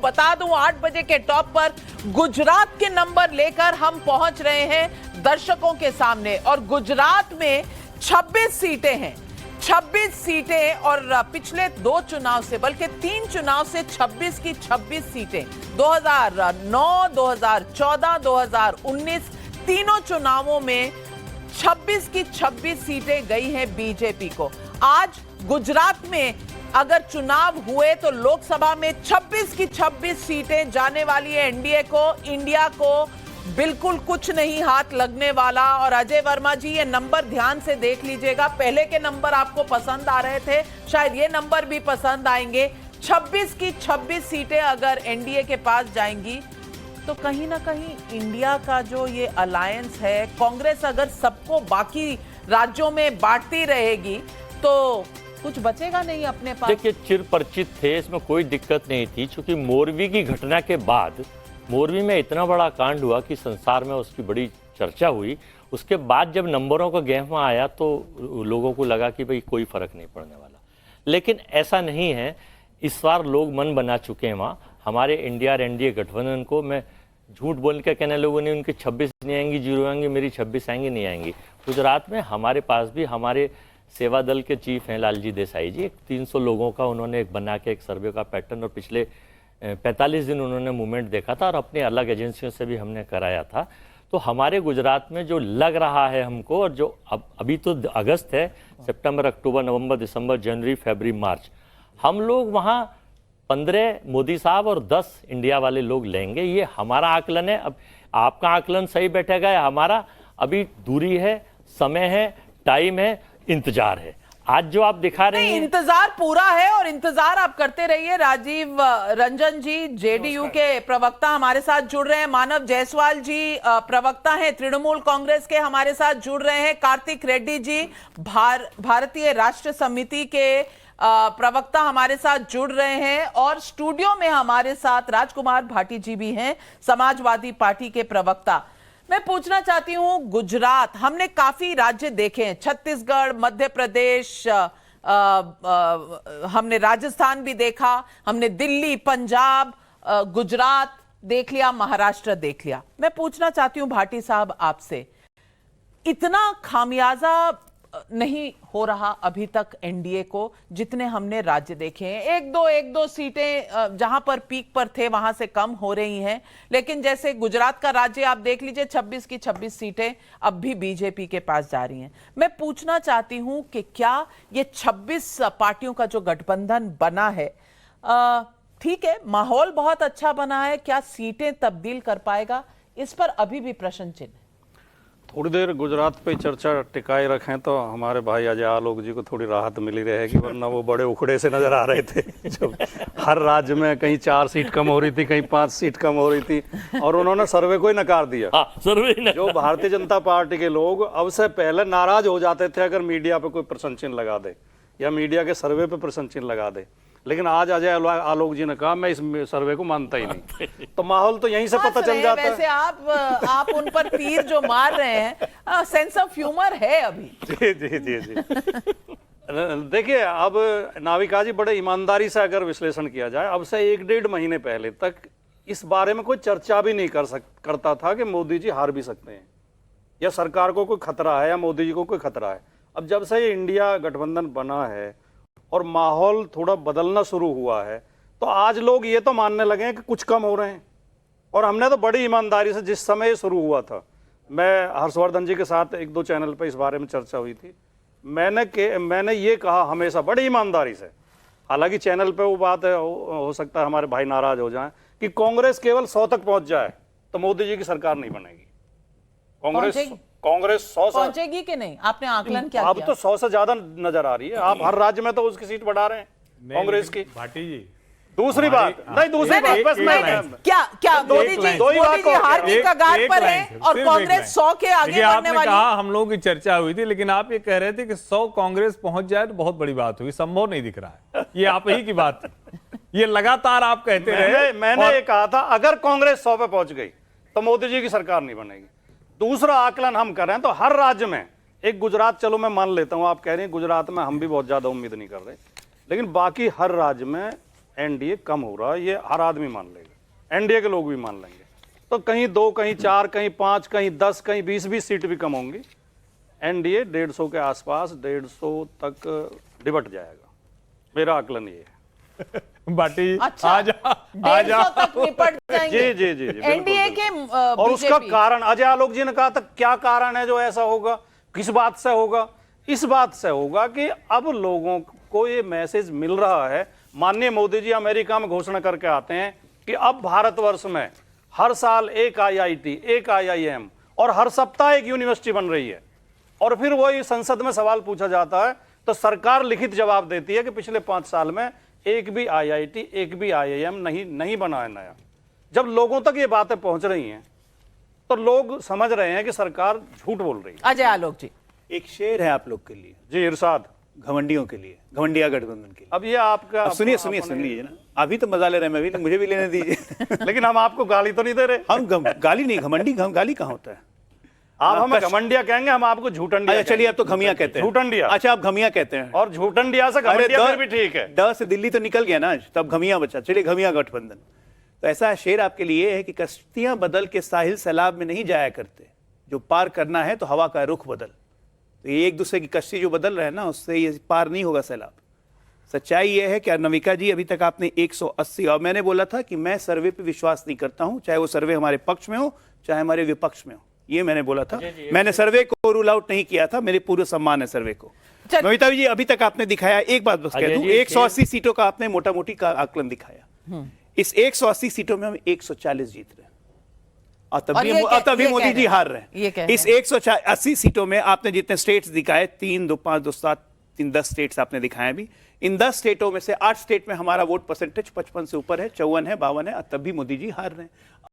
बता दूं 8 बजे के टॉप पर गुजरात के नंबर लेकर हम पहुंच रहे हैं दर्शकों के सामने और गुजरात में 26 सीटें हैं। 26 सीटें और पिछले 2 चुनाव से बल्कि 3 चुनाव से 26 की 26 सीटें 2009, 2014, 2019 तीनों चुनावों में 26 की 26 सीटें गई हैं बीजेपी को। आज गुजरात में अगर चुनाव हुए तो लोकसभा में 26 की 26 सीटें जाने वाली है एनडीए को। इंडिया को बिल्कुल कुछ नहीं हाथ लगने वाला। और अजय वर्मा जी ये नंबर ध्यान से देख लीजिएगा, पहले के नंबर आपको पसंद आ रहे थे, शायद ये नंबर भी पसंद आएंगे। 26 की 26 सीटें अगर एनडीए के पास जाएंगी तो कहीं ना कहीं इंडिया का जो ये अलायंस है, कांग्रेस अगर सबको बाकी राज्यों में बांटती रहेगी तो कुछ बचेगा नहीं अपने पास। देखिए चिर परिचित थे, इसमें कोई दिक्कत नहीं थी, क्योंकि मोरवी की घटना के बाद मोरवी में इतना बड़ा कांड हुआ कि संसार में उसकी बड़ी चर्चा हुई। उसके बाद जब नंबरों का गेहमा आया तो लोगों को लगा कि भाई कोई फर्क नहीं पड़ने वाला, लेकिन ऐसा नहीं है। इस बार लोग मन बना चुके हैं वहाँ हमारे इंडिया और एनडीए गठबंधन को। मैं झूठ बोल के कहने लोगों ने उनकी 26 नहीं आएंगी, 0 आएंगी, मेरी 26 आएंगी, नहीं आएंगी। गुजरात में हमारे पास भी हमारे सेवा दल के चीफ हैं लालजी देसाई जी, 300 लोगों का उन्होंने एक बना के एक सर्वे का पैटर्न और पिछले 45 दिन उन्होंने मूवमेंट देखा था और अपनी अलग एजेंसियों से भी हमने कराया था। तो हमारे गुजरात में जो लग रहा है हमको, और जो अभी तो अगस्त है, सितंबर, अक्टूबर, नवंबर, दिसंबर, जनवरी, फरवरी, मार्च, हम लोग वहाँ 15 मोदी साहब और 10 इंडिया वाले लोग लेंगे। ये हमारा आकलन है। अब आपका आकलन सही बैठेगा या हमारा, अभी दूरी है, समय है, टाइम है, इंतजार है। आज जो आप दिखा रहे हैं इंतजार पूरा है और इंतजार आप करते रहिए। राजीव रंजन जी जेडीयू के प्रवक्ता हमारे साथ जुड़ रहे हैं, मानव जायसवाल जी प्रवक्ता हैं तृणमूल कांग्रेस के, हमारे साथ जुड़ रहे हैं, कार्तिक रेड्डी जी भारतीय राष्ट्र समिति के प्रवक्ता हमारे साथ जुड़ रहे हैं, और स्टूडियो में हमारे साथ राजकुमार भाटी जी भी हैं, समाजवादी पार्टी के प्रवक्ता। मैं पूछना चाहती हूं, गुजरात, हमने काफी राज्य देखे हैं, छत्तीसगढ़, मध्य प्रदेश, हमने राजस्थान भी देखा, हमने दिल्ली, पंजाब, गुजरात देख लिया, महाराष्ट्र देख लिया। मैं पूछना चाहती हूं भाटी साहब आपसे, इतना खामियाजा नहीं हो रहा अभी तक एनडीए को जितने हमने राज्य देखे हैं। एक दो सीटें जहां पर पीक पर थे वहां से कम हो रही हैं, लेकिन जैसे गुजरात का राज्य आप देख लीजिए, 26 की 26 सीटें अब भी बीजेपी के पास जा रही हैं। मैं पूछना चाहती हूं कि क्या ये 26 पार्टियों का जो गठबंधन बना है, ठीक है, माहौल बहुत अच्छा बना है, क्या सीटें तब्दील कर पाएगा? इस पर अभी भी प्रश्न चिन्ह है। थोड़ी देर गुजरात पे चर्चा टिकाए रखें तो हमारे भाई अजय आलोक जी को थोड़ी राहत मिली रहेगी, वरना वो बड़े उखड़े से नजर आ रहे थे जब हर राज्य में कहीं 4 सीट कम हो रही थी, कहीं 5 सीट कम हो रही थी, और उन्होंने सर्वे को ही नकार दिया। सर्वे जो भारतीय जनता पार्टी के लोग अब से पहले नाराज हो जाते थे अगर मीडिया पे कोई प्रश्न चिन्ह लगा दे या मीडिया के सर्वे पे प्रश्न चिन्ह लगा दे, लेकिन आज अजय आलोक जी ने कहा मैं इस सर्वे को मानता ही नहीं। तो माहौल तो यहीं से पता चल जाता है। वैसे आप उन पर तीर जो मार रहे हैं, सेंस ऑफ ह्यूमर है अभी। जी जी जी जी देखिए, अब नाविका जी बड़े ईमानदारी से अगर विश्लेषण किया जाए, अब से 1-1.5 महीने पहले तक इस बारे में कोई चर्चा भी नहीं करता था कि मोदी जी हार भी सकते हैं या सरकार को कोई खतरा है या मोदी जी को कोई खतरा है। अब जब से ये इंडिया गठबंधन बना है और माहौल थोड़ा बदलना शुरू हुआ है, तो आज लोग ये तो मानने लगे हैं कि कुछ कम हो रहे हैं। और हमने तो बड़ी ईमानदारी से, जिस समय ये शुरू हुआ था, मैं हर्षवर्धन जी के साथ 1-2 चैनल पर इस बारे में चर्चा हुई थी, मैंने ये कहा हमेशा बड़ी ईमानदारी से, हालांकि चैनल पे वो बात है, हो सकता है हमारे भाई नाराज हो जाएं, कि कांग्रेस केवल 100 तक पहुंच जाए तो मोदी जी की सरकार नहीं बनेगी। कांग्रेस 100 पहुंचेगी कि नहीं? आपने आकलन क्या अब किया? तो 100 से ज्यादा नजर आ रही है। आप हर राज्य में तो उसकी सीट बढ़ा रहे हैं कांग्रेस की। भाटी जी, दूसरी बात बस क्या मोदी जी हार की कगार पर है और कांग्रेस 100 के आगे बढ़ने वाली है? हम लोगों की चर्चा हुई थी, लेकिन आप ये कह रहे थे कि 100 कांग्रेस पहुंच जाए तो बहुत बड़ी बात हुई, संभव नहीं दिख रहा है। ये आप ही की बात थी, ये लगातार आप कहते रहे। मैंने ये कहा था अगर कांग्रेस 100 पे पहुंच गई तो मोदी जी की सरकार नहीं बनेगी। दूसरा आकलन हम कर रहे हैं तो हर राज्य में, एक गुजरात चलो मैं मान लेता हूं, आप कह रहे हैं गुजरात में हम भी बहुत ज्यादा उम्मीद नहीं कर रहे, लेकिन बाकी हर राज्य में एनडीए कम हो रहा है, ये हर आदमी मान लेगा, एनडीए के लोग भी मान लेंगे। तो कहीं 2, कहीं 4, कहीं 5, कहीं 10, कहीं 20-20 सीट भी कम होंगी। एनडीए 150 के आसपास, 150 तक डिबट जाएगा, मेरा आकलन ये है। बाटी अच्छा, आ जा 150 तक निपट जाएंगे। जी, बिल्कुल, एनडीए के और उसका बीजेपी। कारण अजय आलोक जी ने कहा था, क्या कारण है जो ऐसा होगा, किस बात से होगा? इस बात से होगा कि अब लोगों को ये मैसेज मिल रहा है। माननीय मोदी जी अमेरिका में घोषणा करके आते हैं कि अब भारतवर्ष में हर साल एक आईआईटी, एक आईआईएम और हर सप्ताह एक यूनिवर्सिटी बन रही है। और फिर वही संसद में सवाल पूछा जाता है तो सरकार लिखित जवाब देती है कि पिछले 5 साल में एक भी आईआईटी, एक भी आईआईएम नहीं बना है नया। जब लोगों तक ये बातें पहुंच रही हैं तो लोग समझ रहे हैं कि सरकार झूठ बोल रही है। अजय आलोक जी, एक शेर है आप लोग के लिए, जी इरशाद। घमंडियों के लिए, घमंडिया गठबंधन के लिए। अब ये आपका अब सुनिए सुन लीजिए ना, अभी तो मजा ले रहे हैं, मैं भी, मुझे भी लेने दीजिए। लेकिन हम आपको गाली तो नहीं दे रहे। हम गाली नहीं, घमंडी गाली कहाँ होता है? आप हमें घमंडिया कहेंगे, हम आपको झूठंडिया। अच्छा चलिए, आप तो घमिया कहते हैं। झूठंडिया। अच्छा, आप घमिया कहते हैं। और झूठंडिया से घमंडिया फिर भी ठीक है। ड से दिल्ली तो निकल गया ना आज, तब घमिया बचा। चलिए, घमिया गठबंधन। तो ऐसा शेर आपके लिए है कि कश्तियां बदल के साहिल सैलाब में नहीं जाया करते, जो पार करना है तो हवा का रुख बदल। तो ये एक दूसरे की कश्ती जो बदल रहे हैं ना, उससे ये पार नहीं होगा सैलाब। सच्चाई ये है कि नविका जी, अभी तक आपने 180, और मैंने बोला था कि मैं सर्वे पे विश्वास नहीं करता हूं, चाहे वो सर्वे हमारे पक्ष में हो चाहे हमारे विपक्ष में हो। ये मैंने बोला था, मैंने सर्वे को रूल आउट नहीं किया था, मेरे पूरे सम्मान है सर्वे को। नविता जी, अभी तक आपने दिखाया, एक बात बस कह दूं, 180 सीटों का आपने मोटा मोटी का आकलन दिखाया। इस 180 सीटों में हम 140 जीत रहे हैं, और तभी मोदी जी हार रहे हैं। इस 180 सीटों में आपने जितने स्टेट्स दिखाए, 3, 2, 5, 2, 7, 3, 10 स्टेट्स आपने दिखाए अभी। इन 10 स्टेटों में से 8 स्टेट में हमारा वोट परसेंटेज 55 से ऊपर है, 54 है, 52 है, और तब भी मोदी जी हार रहे हैं।